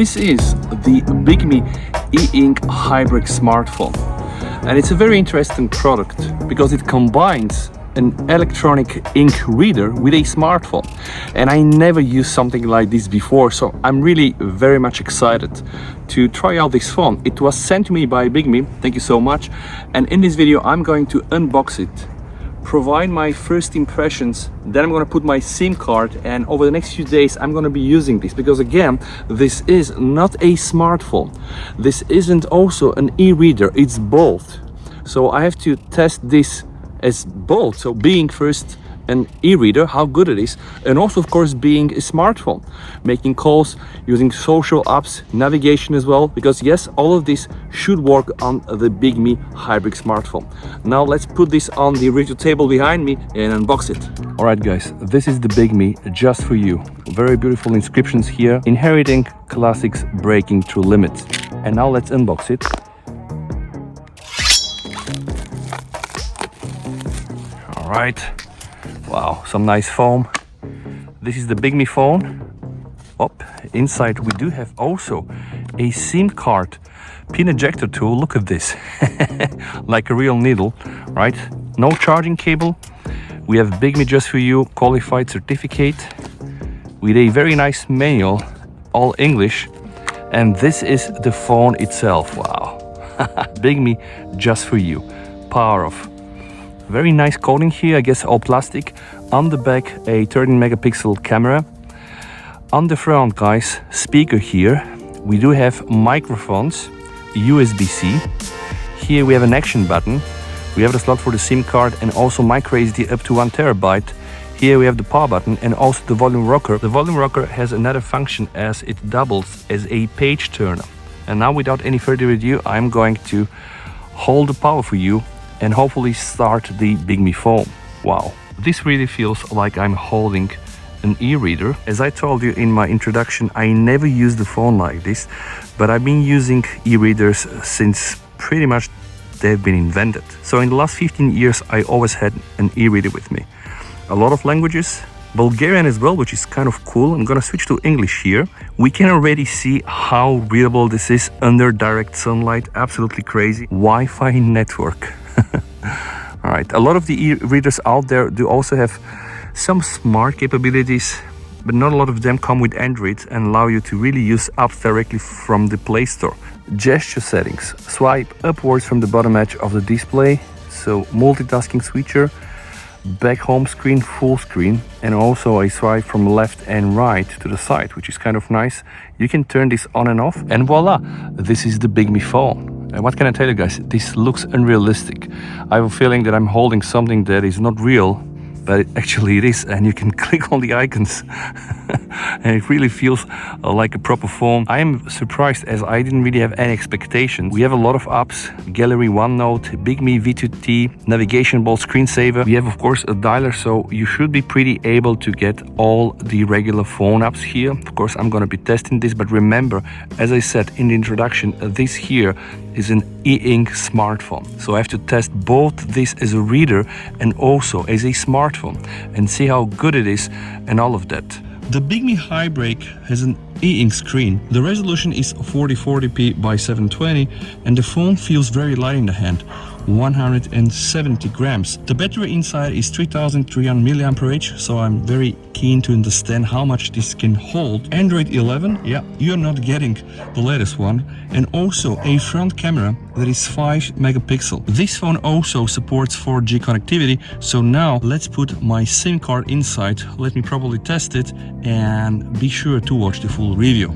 This is the Bigme e-ink Hibreak smartphone, and it's a very interesting product because it combines an electronic ink reader with a smartphone, and I never used something like this before, so I'm really very much excited to try out this phone. It was sent to me by Bigme, thank you so much, and in this video I'm going to unbox it, provide my first impressions, then I'm going to put my SIM card, and over the next few days I'm going to be using this because again, this is not a smartphone, this isn't also an e-reader, it's both. So I have to test this as both, so being first an e-reader, how good it is, and also of course being a smartphone, making calls, using social apps, navigation as well, because yes, all of this should work on the Bigme Hibreak smartphone. Now let's put this on the review table behind me and unbox it. All right guys, this is the Bigme just for you. Very beautiful inscriptions here, inheriting classics, breaking through limits. And now let's unbox it. All right. Wow, some nice foam. This is the Bigme phone. Inside we do have also a SIM card pin ejector tool. Look at this, like a real needle, right? No charging cable. We have Bigme just for you qualified certificate with a very nice manual, all English. And this is the phone itself. Wow, Bigme just for you, power off. Very nice coating here, I guess all plastic. On the back, a 13 megapixel camera. On the front, guys, speaker here. We do have microphones, USB-C. Here we have an action button. We have the slot for the SIM card and also micro SD up to 1 terabyte. Here we have the power button and also the volume rocker. The volume rocker has another function as it doubles as a page turner. And now without any further ado, I'm going to hold the power for you and hopefully start the Bigme phone. Wow, this really feels like I'm holding an e-reader. As I told you in my introduction, I never used the phone like this, but I've been using e-readers since pretty much they've been invented. So in the last 15 years, I always had an e-reader with me. A lot of languages, Bulgarian as well, which is kind of cool. I'm gonna switch to English here. We can already see how readable this is under direct sunlight. Absolutely crazy. Wi-Fi network. All right, a lot of the e-readers out there do also have some smart capabilities, but not a lot of them come with Android and allow you to really use apps directly from the Play Store. Gesture settings, swipe upwards from the bottom edge of the display, so multitasking switcher, back home screen, full screen, and also a swipe from left and right to the side, which is kind of nice. You can turn this on and off, and voila, this is the Bigme phone. And what can I tell you guys, this looks unrealistic. I have a feeling that I'm holding something that is not real, but actually it is, and you can click on the icons and it really feels like a proper phone. I am surprised as I didn't really have any expectations. We have a lot of apps, Gallery, OneNote, Bigme V2T, navigation ball, screensaver. We have of course a dialer, so you should be pretty able to get all the regular phone apps here. Of course I'm going to be testing this, but remember, as I said in the introduction, this here is an e-ink smartphone. So I have to test both this as a reader and also as a smartphone and see how good it is and all of that. The Bigme Hibreak has an e-ink screen. The resolution is 4040p by 720 and the phone feels very light in the hand, 170 grams. The battery inside is 3300 mAh, so I'm very keen to understand how much this can hold. Android 11, yeah, you're not getting the latest one, and also a front camera that is 5 megapixel. This phone also supports 4G connectivity, so now let's put my SIM card inside. Let me probably test it and be sure to watch the full review.